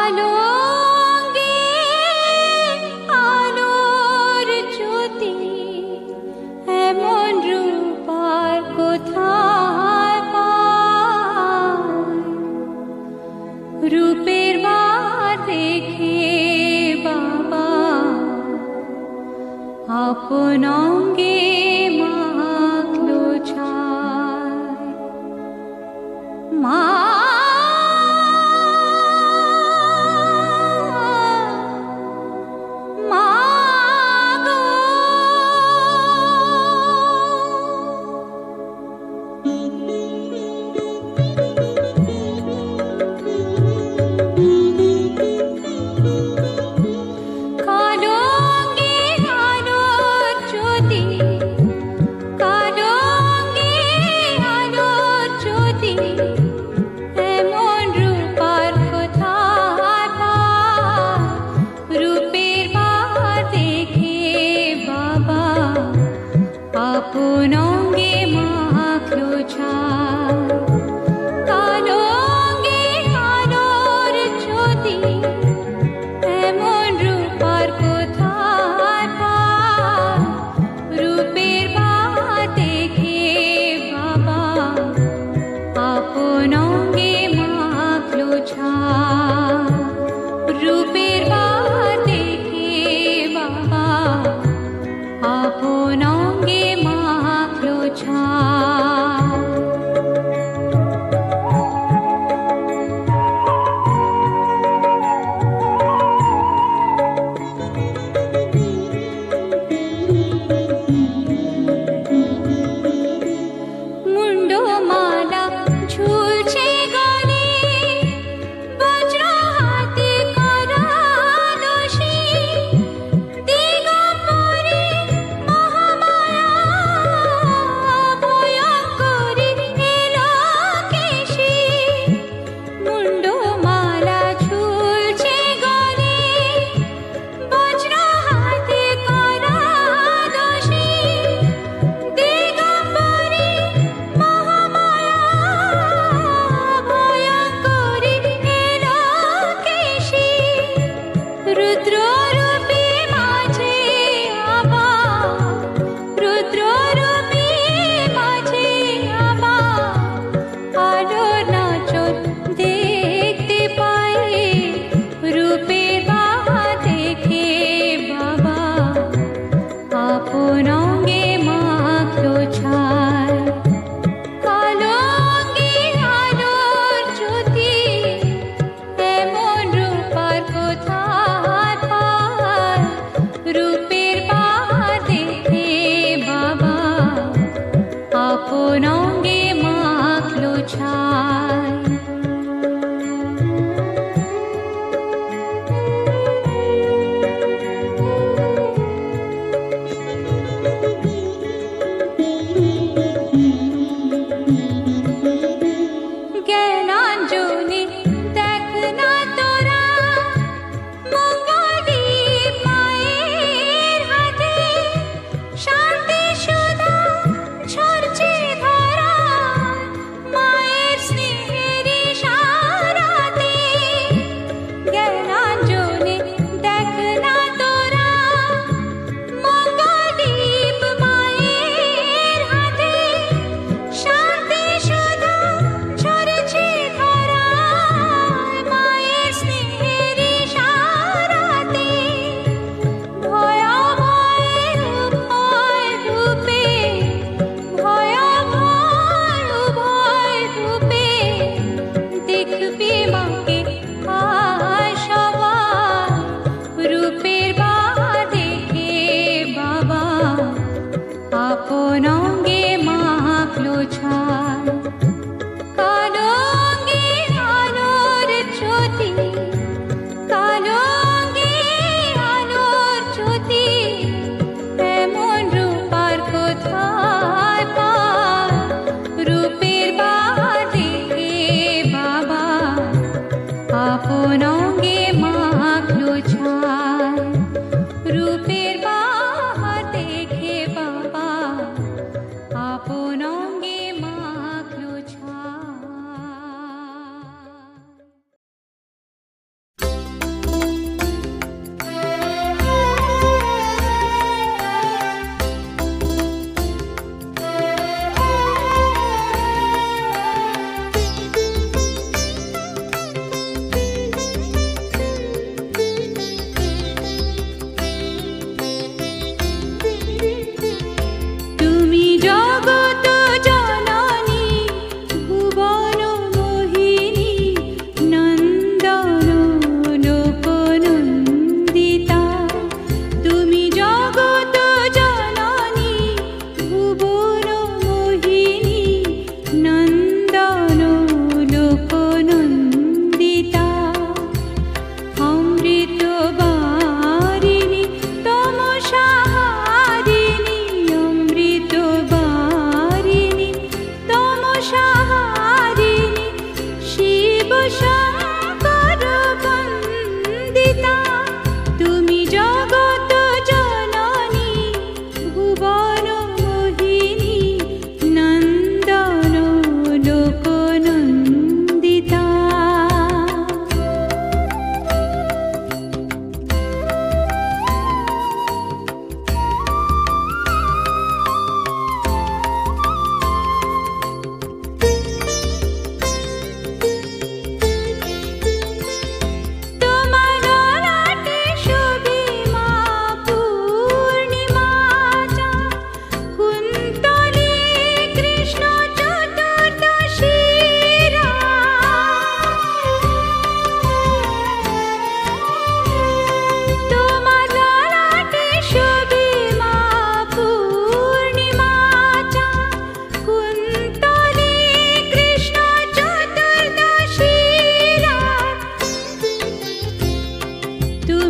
কালো অঙ্গে আলোর জ্যোতি, এমন রূপ আর কোথায় পায়? রূপের বার দেখে বাবা আপন অঙ্গে মাখলো ছায়। মা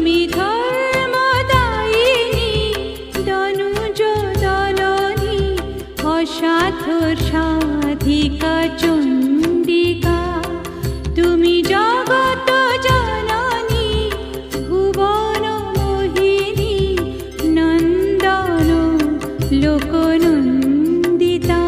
তুমি ধর্মদায়িনী দনুজ দলনী অসাধ্যর সাধিকা চণ্ডিকা তুমি জগত জননী ভুবন মোহিনী নন্দন লোকনন্দিতা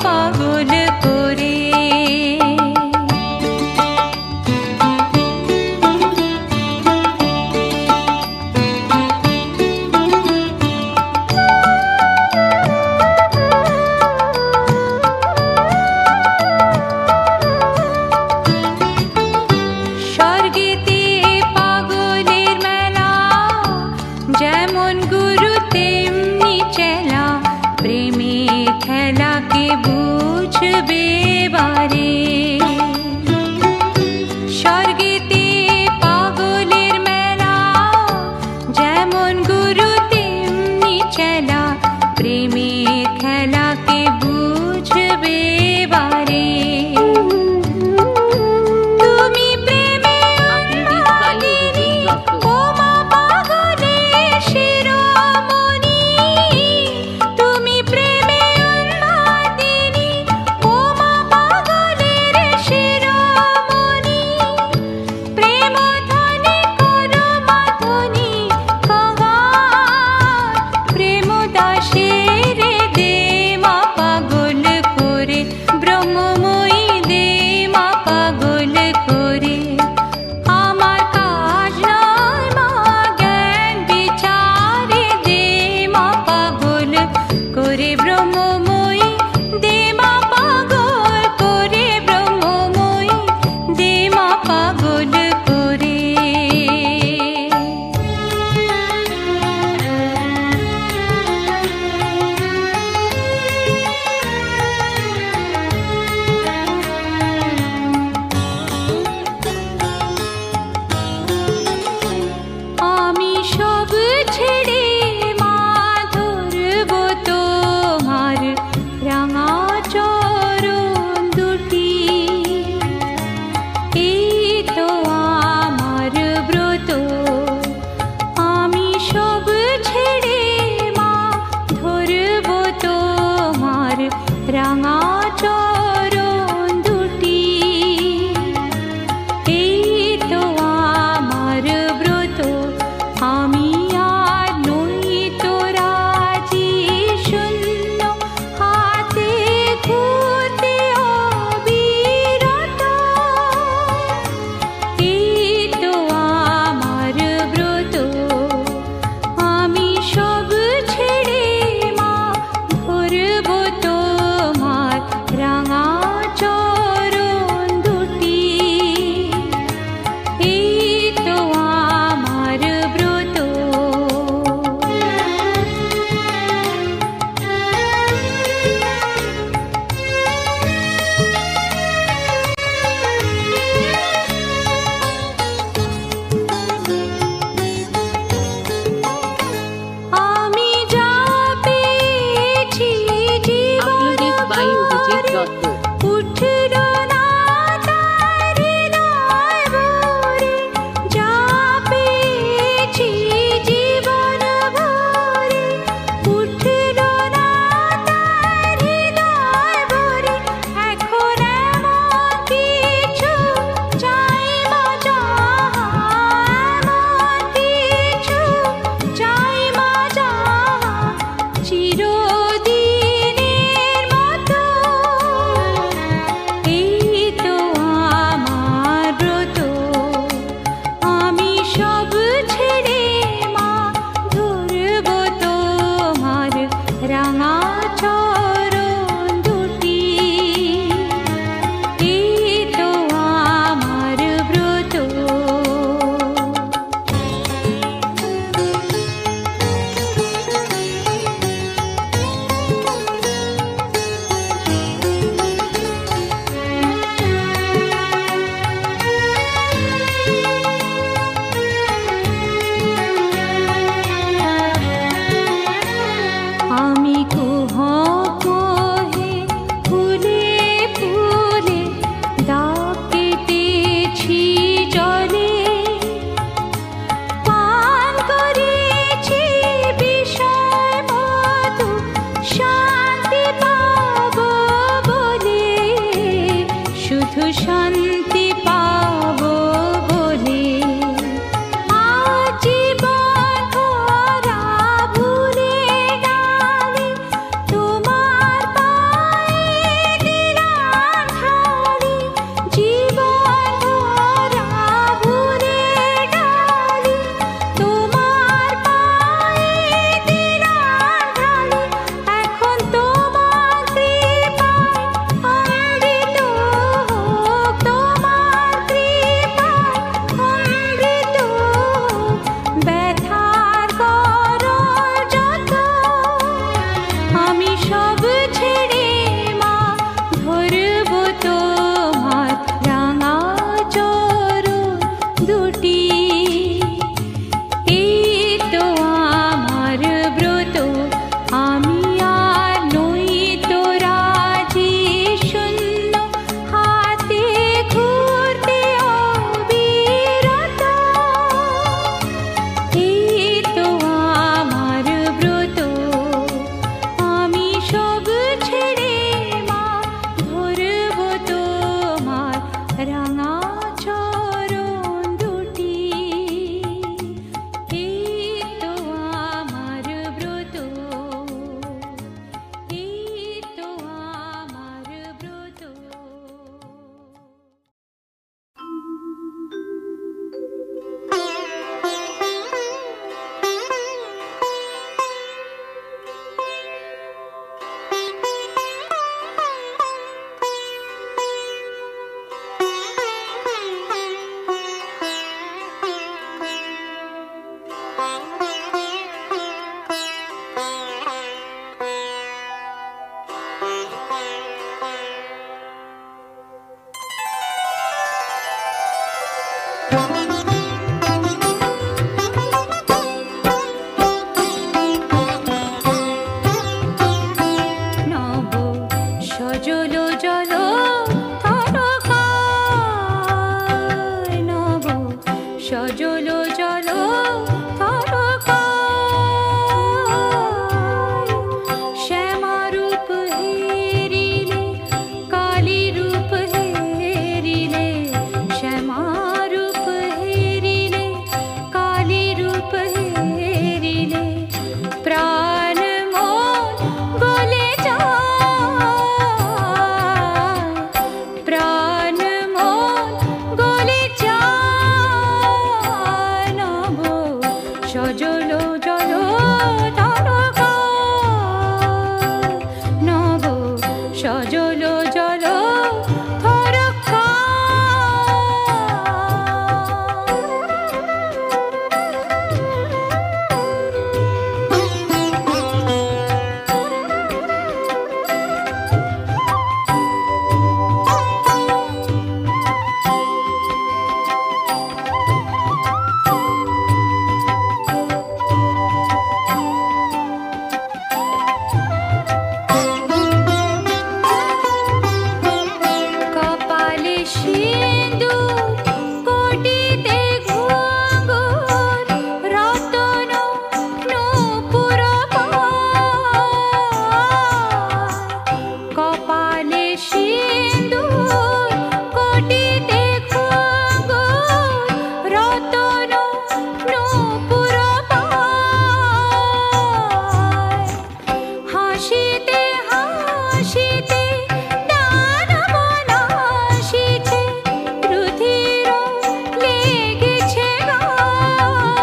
পাগল করে বুঝবে বারে। স্বর্গেতে পাগলের মেলা, যেমন গুরু তেমনি চেলা, প্রেমের খেলাকে বুঝবে বারে। তুমি প্রেমে উন্মাদিনী, ওমা পাগলের শিরোমণি। তুমি প্রেমে উন্মাদিনী, ওমা পাগলের শিরোমণি। প্রেম ধ্বনি করো মাধুনি কঙ্গাল, প্রেম দাসের দে মা পাগল করে, ব্রহ্মময়ী দে মা পাগল করে। আমার কাজ নয় মা জ্ঞান বিচারে, দে মা পাগল করে ব্রহ্মময়ী, দে মা পাগল করে ব্রহ্মময়ী, দে মা পাগল করে। আমি সব ছেড়ে মা ধরব তোমার রাঙা চরণ দুটি। এই তো আমার ব্রত, আমি সব ছেড়ে মা ধরব তোমার রাঙা চরণ দুটি। এই তো আমার ব্রত, আমি আর নই তো রাজি শূন্য হাতে ঘুরতে অবিরত। এই তো আমার ব্রত, আমি সব ছেড়ে মা ধরব তোমার রাঙা চরণ দুটি। এই তো আমার ব্রত। আমি যা পেয়েছি Uploaded by Vijay Dotto. উঠল না তার হৃদয় ভরে, যা পেয়েছি জীবন ভরে। উঠল না তার হৃদয় ভরে, এখন এমন কিছু চাই মা যাহা, এমন কিছু চাই মা যাহা চিরদিনের মতো। এই তো আমার ব্রত, আমি সব ছেড়ে মা ধরব তোমার রাঙা চরণ দুটি। এই তো আমার ব্রত। আমি কুহ কোহে ফুলে ফুলে দাগ কেটেছি জলে, পান করেছি বিষয় মধু, শান্তি পাব বলে, শুধু শান্তি পাব বলে। আজীবন ভরা ভুলে ডালে, তোমার পায়ে দিলাম ঢালি। জীবন ভরা ভুলে ডালে, তোমার পায়ে দিলাম ঢালি। এখন তোমার কৃপায় অমৃত হোক সজল জল ধরকা কপালে সিন্দুর কোটিতে ঘুঙুর রতন নূপুর কপালে সিন্দুর কোটিতে ঘুঙুর রতন নূপুর হাসিতে হাসিতে দানব নাসিছে রুধির লেগেছে গায়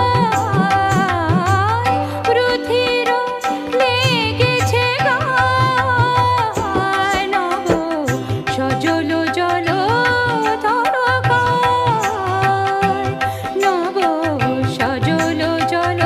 রুধির লেগেছে গায় নব সজল জল ধরকায় নব সজল জল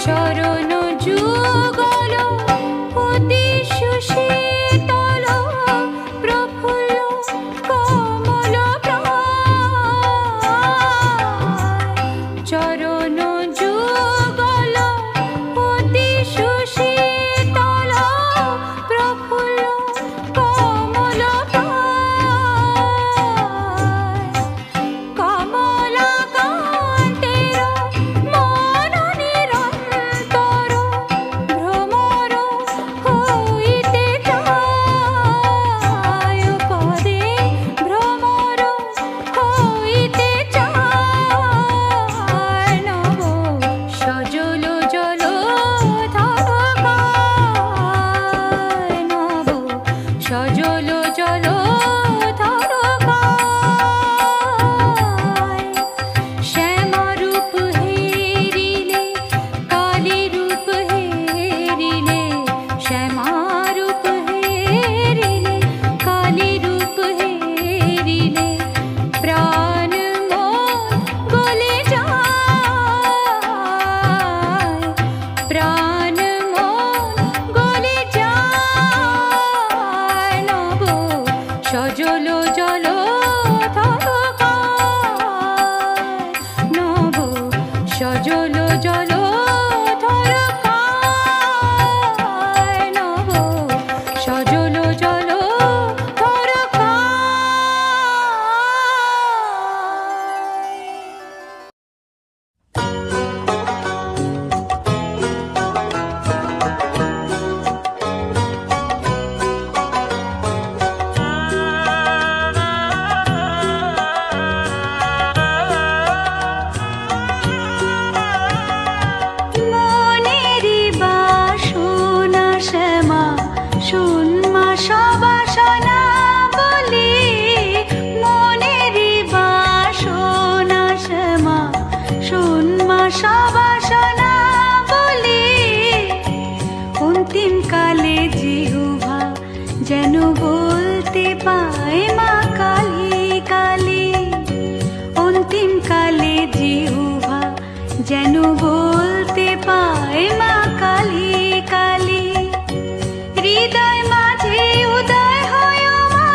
চরণ যুগল অতি সুশীতল প্রফুল্ল কমল চরণ যুগল অতি সুশীতল প্রফুল্ল কমল কমলাকান্তের মন নিরন্তর ভ্রমর হইতে চায় পদে ভ্রমর হইতে চায় নব সজল জল ধরকায় নব সজল জল ধরকায় শ্যামরূপ হেরিলে কালী রূপ হেরিলে শ্যামারূপ হেরিলে কালী রূপ হেরিলে প্রাণ মন গলে যায় প্রাণ মন গলে যায় নব সজল জল ধরকায় নব সজল জল ধরকায় নব সজল জল মনেরি বাসনা শ্যামা শুনমা সবাসনা বলি মনেরি বাসনা শ্যামা শুনমা সবাসনা বলি অন্তিম কালে জিহুভা যেন বলতে পায় মা কালী কালী অন্তিম কালে জিহুভা যেন বলতে পায় মা কালী কালী হৃদয় মাঝে উদয় হয় মা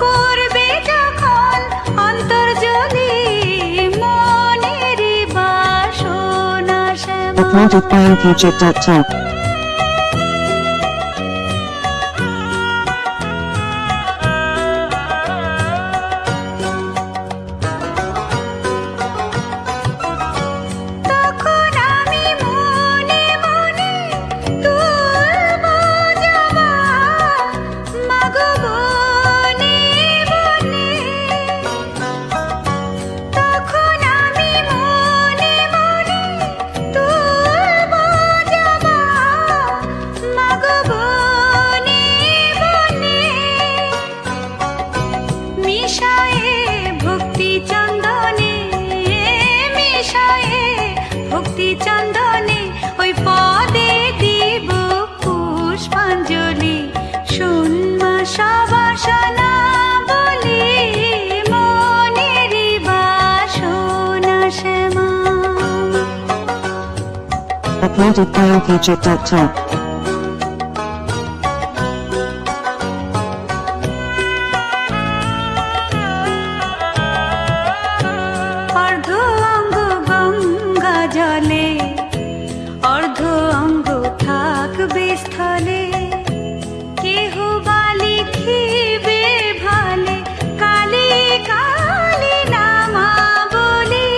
করবে যখন অন্তর্জলি মনের বাসনা শ্যামা Uploaded by okjit.top. appointed Biopijit.talk. অর্ধ অঙ্গ গঙ্গা জলে, অর্ধ অঙ্গ থাকবে স্থলে। কেহ বা লিখিবে ভালে, কালি কালি নামা বলি।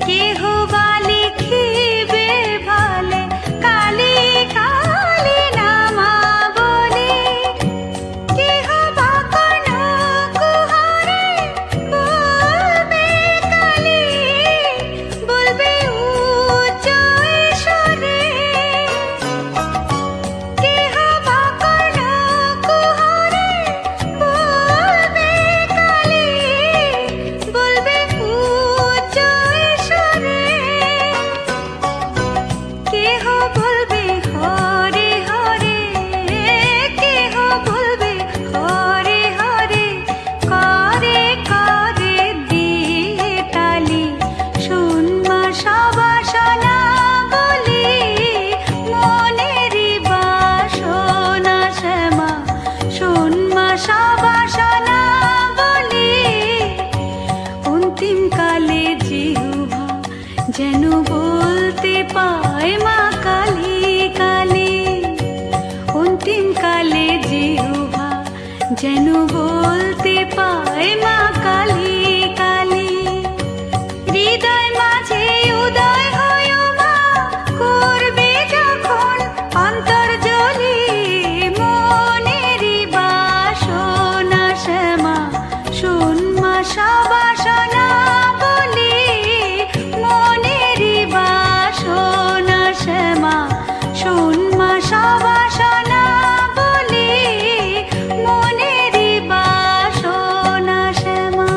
কেহ বা লিখিবে ভালে, কালি কালি নামা বলি। কেহ বা কোনো কুহরে বলবে কালি, বলবে উচ্চ ঈশ্বরে। কেহ বা কোনো কুহরে বলবে কালি, বলবে উচ্চ ঈশ্বরে। কেহ বলবে হরে হরে, কেহ বলবে হরে হরে। করে করে দিয়ে তালি, শুনমা সবাসনা বলি। মনেরই বাসনা শ্যামা, শুনমা সবাসনা বলি। অন্তিম কালে জিহ্বা যেন বলতে পায় মা কালী কালী। অন্তিম কালে জিহ্বা যেন বলতে পায় মা কালী কালী। হৃদয় মাঝে উদয় হয় মা, করবে যখন অন্তর্জলি। মনেরই বাসনা শ্যামা, শুনমা সবাসনা বলি। মনেরই বাসনা শ্যামা, শুনমা সবাসনা বলি। মনেরই বাসনা শ্যামা।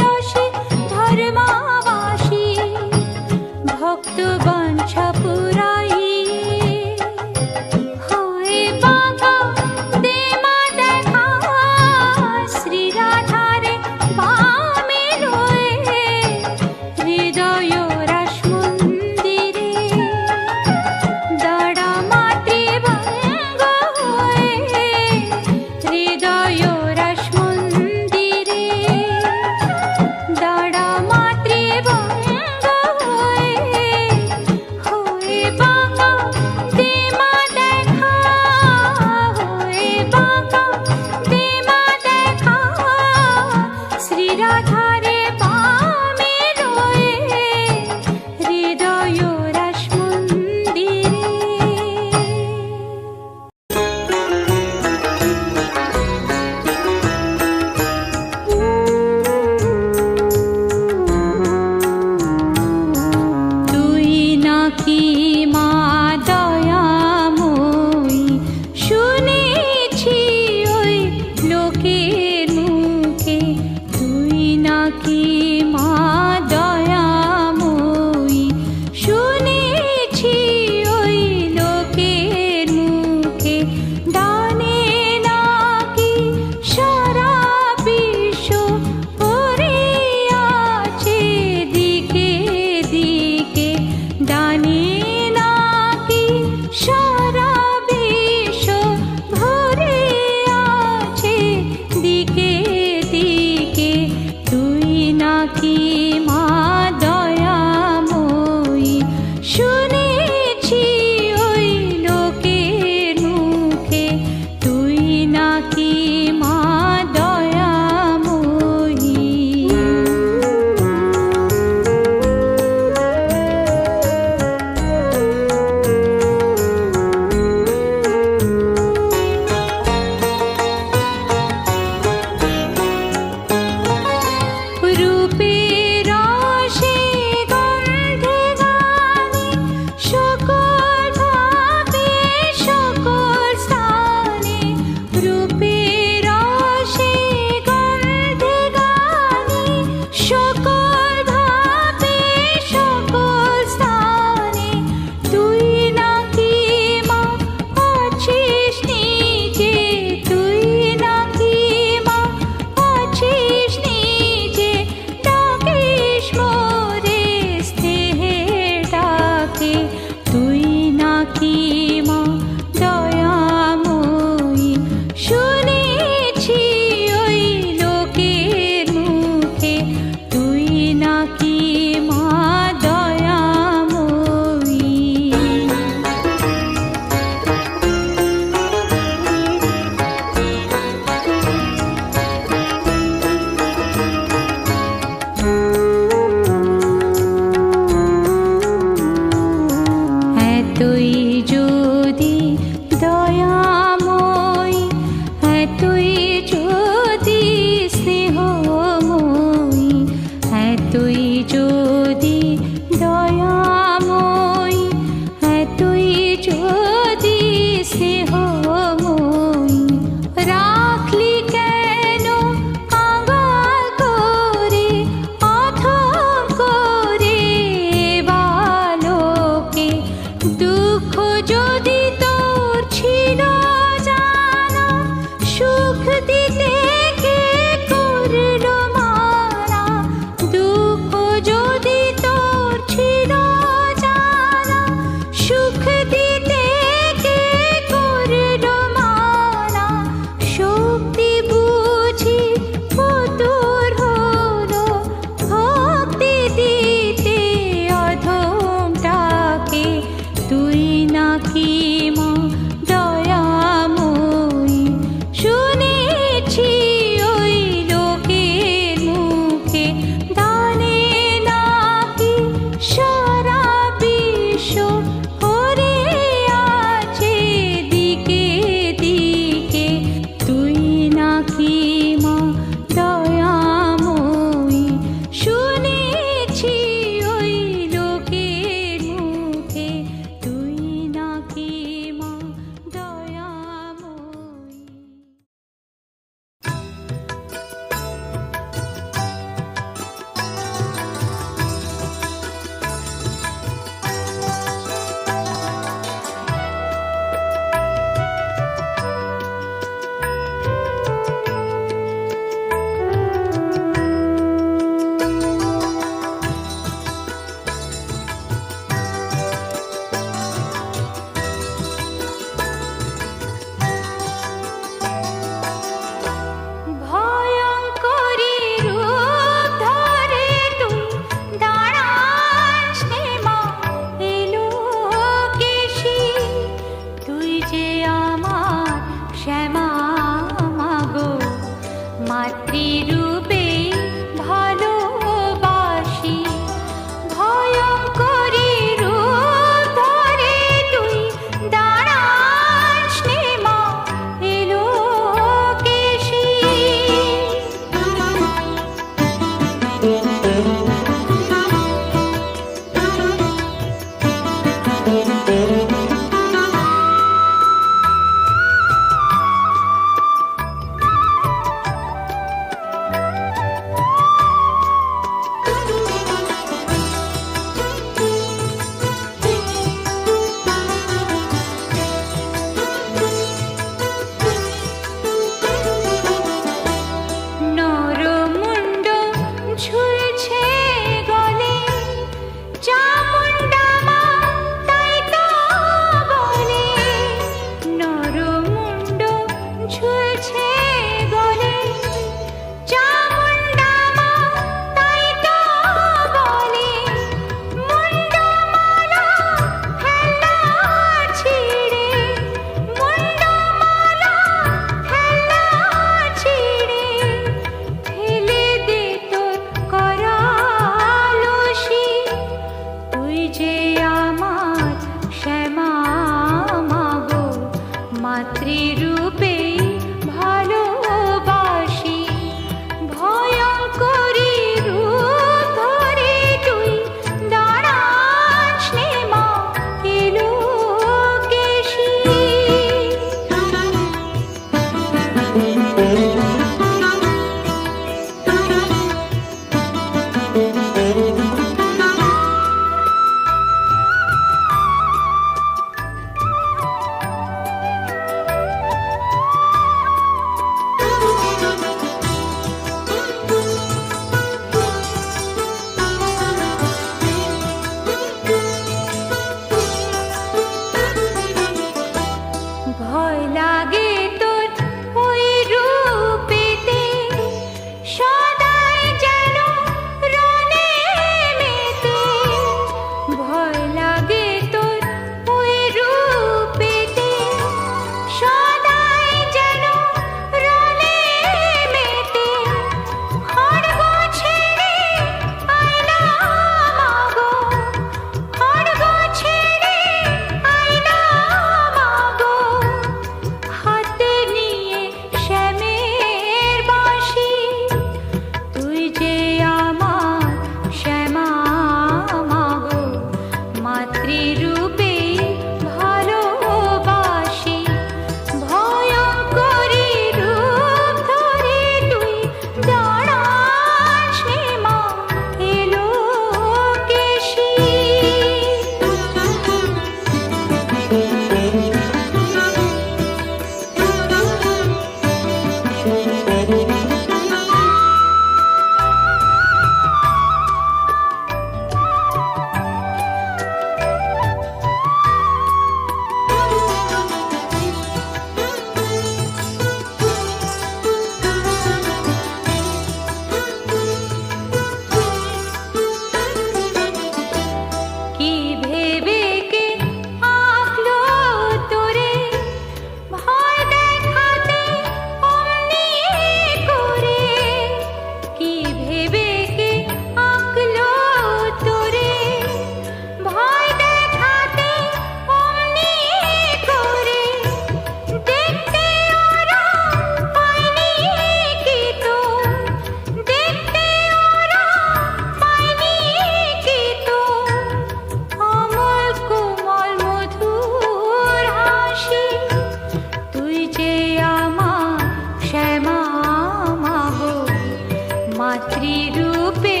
মাতৃরূপে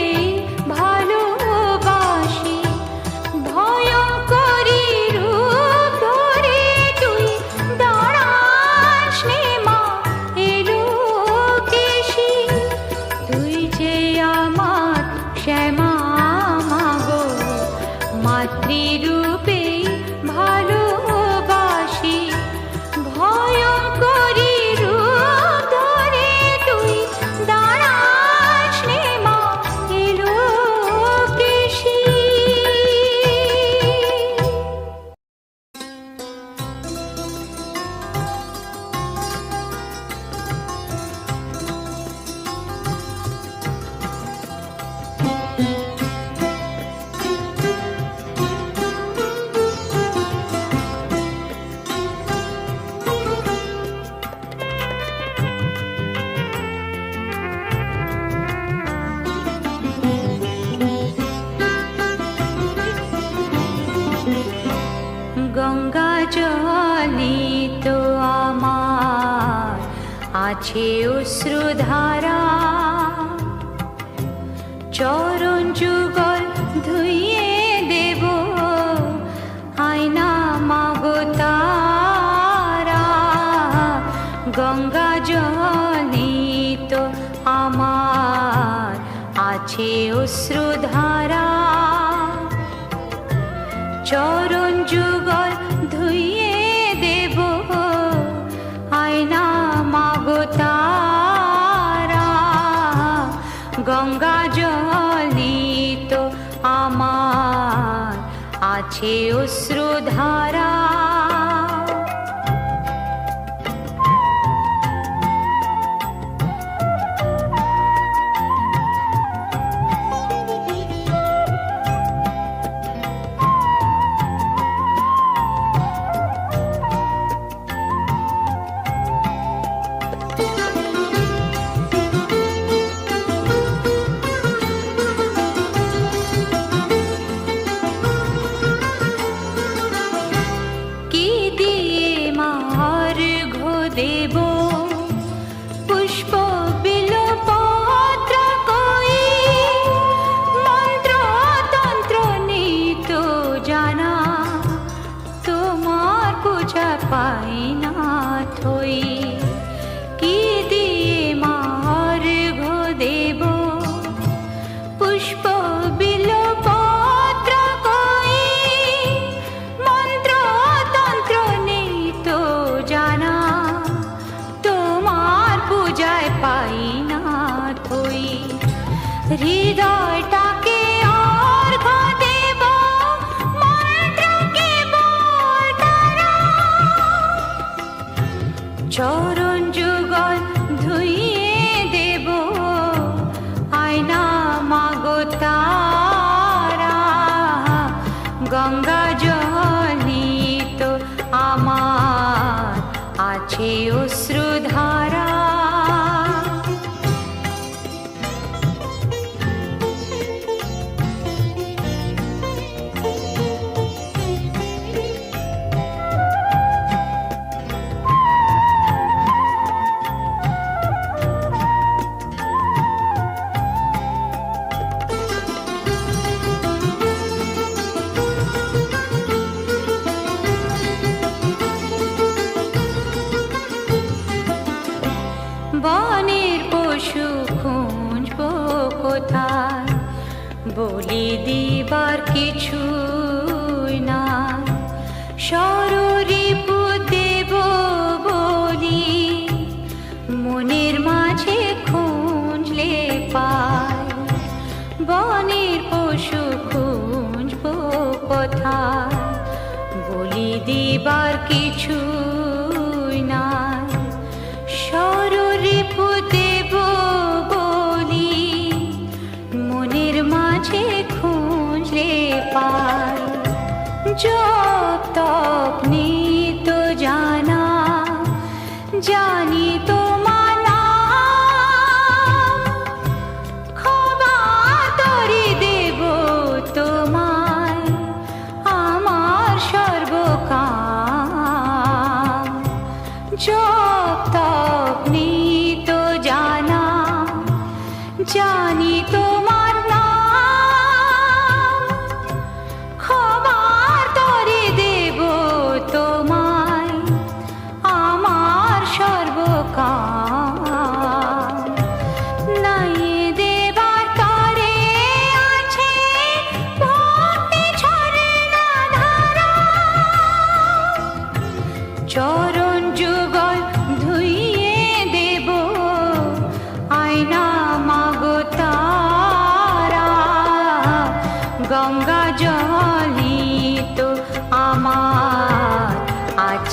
ভালোবাসি, ভয়ঙ্করী রূপ ধরে তুই দাঁড়াস নে মা এলো কেশি। তুই যে আমার শ্যামা মাগো, মাতৃরূপে ভালোবাসি, ভয়ঙ্করী রূপ ধরে তুই দাঁড়াস নে মা এলো কেশি। গঙ্গা জলে তো আমার আছে অশ্রুধারা, চরণ যুগল ধুইয়ে দেব আয়না মাগো তারা। গঙ্গা জলে তো আমার আছে অশ্রুধারা, চরণ যুগল ধুইয়ে দেব আয়না মাগো তারা। গঙ্গা জলে তো আমার আছে অশ্রুধারা। কি দিয়ে মা অর্ঘ্য দেব, পুষ্প বিল্বপত্র কই, মন্ত্র তন্ত্র নেই তো জানা, তোমার পূজা পাই না থই। কি দিয়ে মা অর্ঘ্য দেব, পুষ্প বিল্বপত্র কই, মন্ত্র তন্ত্র নেই তো জানা, তোমার পূজায় পাই না থই। হৃদয়টাকে অর্ঘ্য দেব, মন্ত্রকে বল তারা, চরণ যুগল ধুইয়ে দেব আয়না মাগো তারা। গঙ্গা জলে তো আমার আছে অশ্রুধারা। বনের পশু খুঁজব কোথায়, বলি দিবার কিছুই নাই, শররিপু দেব বলি মনের মাঝে খুঁজলে পাই। বনের পশু খুঁজব কোথায়, বলি দিবার কিছুই নাই, শররিপু দেব বলি মনের মাঝে খুঁজলে পাই। জপ তপ নিত জানা, জানি তো মানা, খবর তরি দেব তোমায় আমার সর্বকাম। জপ তপ নিত জানা, জানি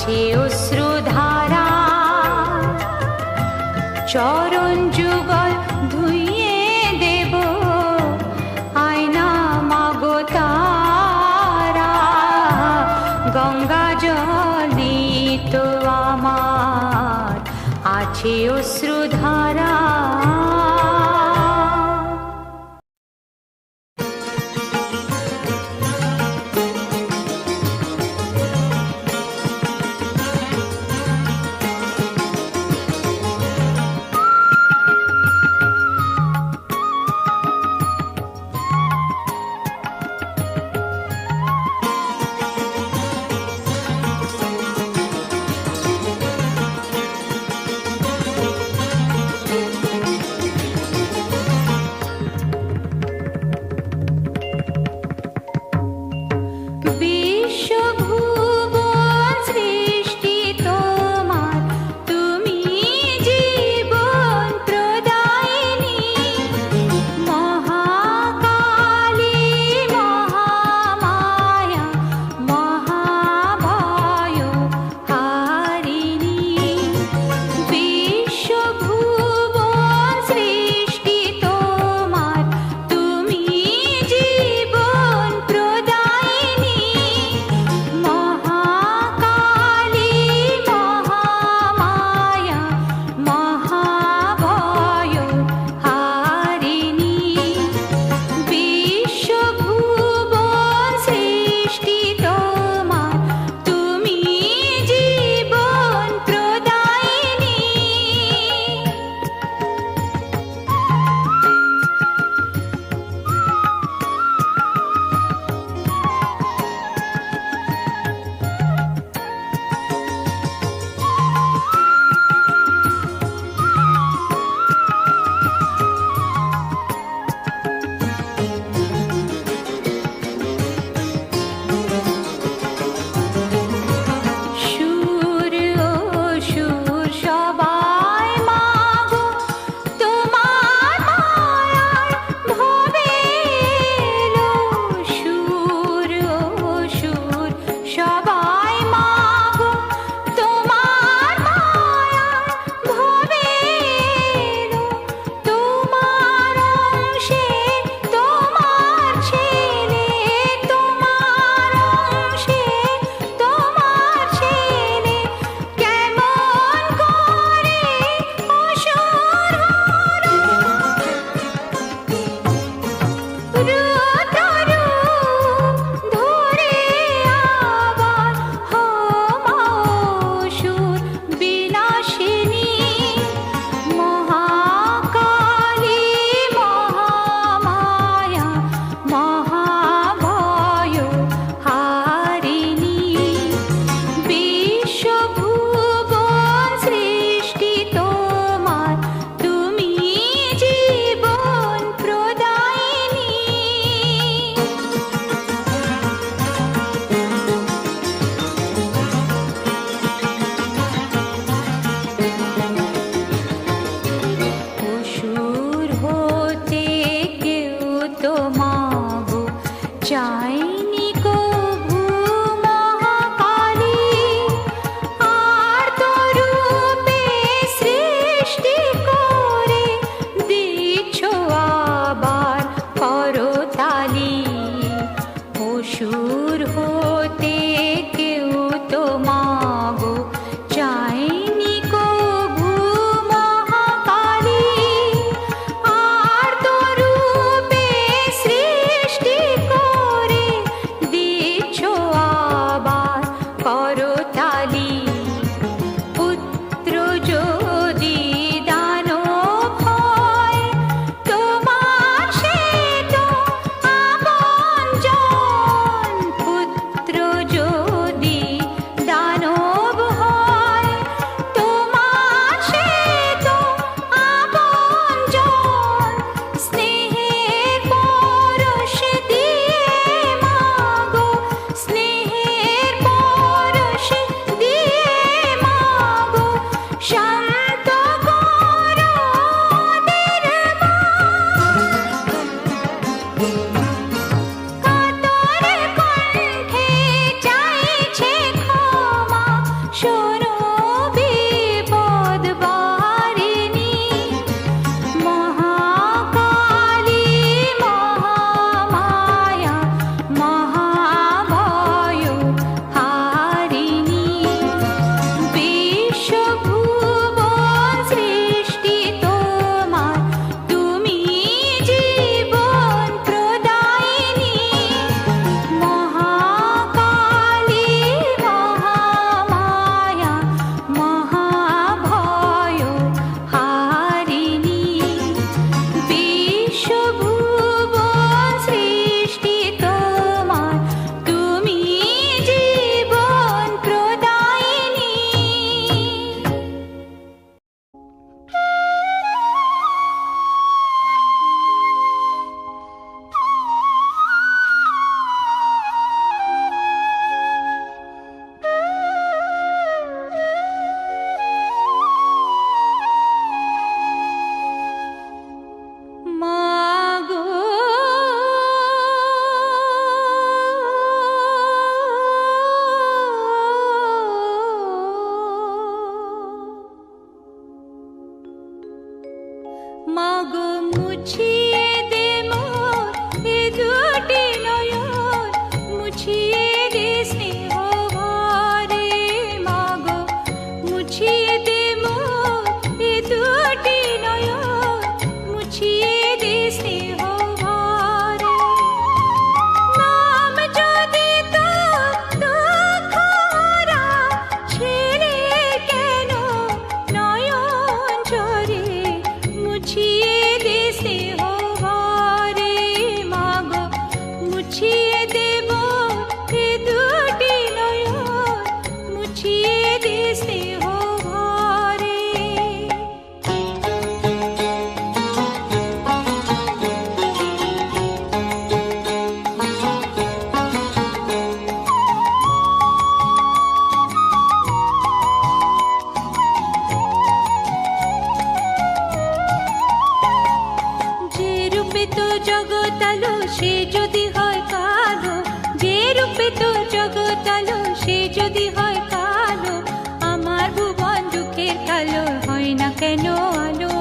আছে অশ্রুধারা, চরণ যুগল ধুইয়ে দেব আয়না মাগো তারা, গঙ্গা জলে তো আমার আছে অশ্রুধারা। মাগো মুছিয়ে দে মোর এ দুটি নয়ন, মুছিয়ে দে স্নেহ ভরে। মাগো মুছিয়ে দে মোর এ দুটি নয়ন, মুছিয়ে দে স্নেহ ভরে। নাম যদি তোর দুঃখ হারা, ছেলে কেন নয়ন ঝরে, মুছিয়ে দে স্নেহ ভরে। মাগো মুছিয়ে দেব এ দুটি নয়ন, মুছিয়ে দে স্নেহ ভরে। যে রূপে তো জগৎ আলো সে যদি হয় কালো, যে রূপে তো জগৎ আলো সে যদি হয় কালো, আমার ভুবন দুঃখের কালো হয় না কেন আলো।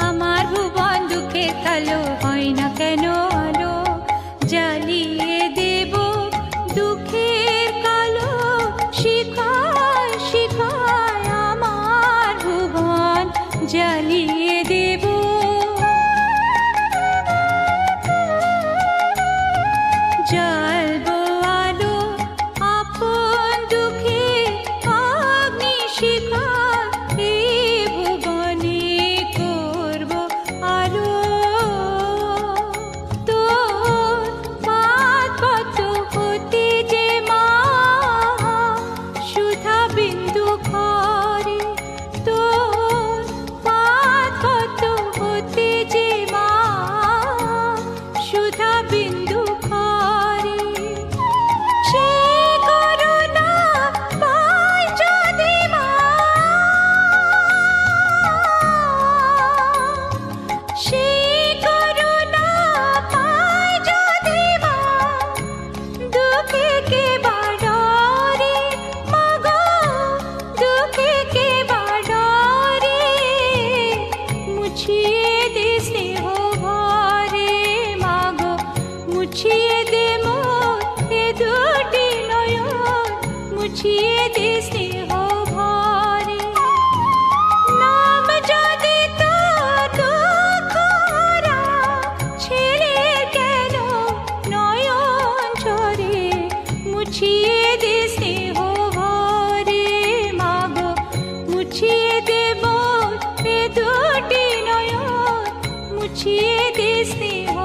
আমার ভুবন দুঃখের কালো হয় না কেন আলো। জ্বালিয়ে দেব দুঃখের কালো শিখায় শিখায় আমার ভুবন, জ্বালিয়ে দেব। জ্বালবো আলো আপন দুঃখে অগ্নি শিখা, এই ভুবনে করব আলো। তোর পাদ পদ্ম হতে যে মা সুধা বিন্দু খরে, তোর পাদ পদ্ম হতে যে মা সুধা বিন্দু খরে। সে করুণা পাই যদি মা, সে করুণা পাই যদি মা, দুঃখে কে বাড়রে। মাগো দুঃখে কে বাড়রে, মুছিয়ে দে স্নেহ ভরে। মাগো মুছিয়ে দে মোর এ দুটি নয়ন, মুছিয়ে দে স্নেহ ভরে। নাম যদি তোর দুঃখ হারা, ছেলে কেন নয়ন ঝরে, মুছিয়ে দে স্নেহ ভরে। মাগো মুছিয়ে দে মোর এ দুটি নয়ন, মুছিয়ে দে স্নেহ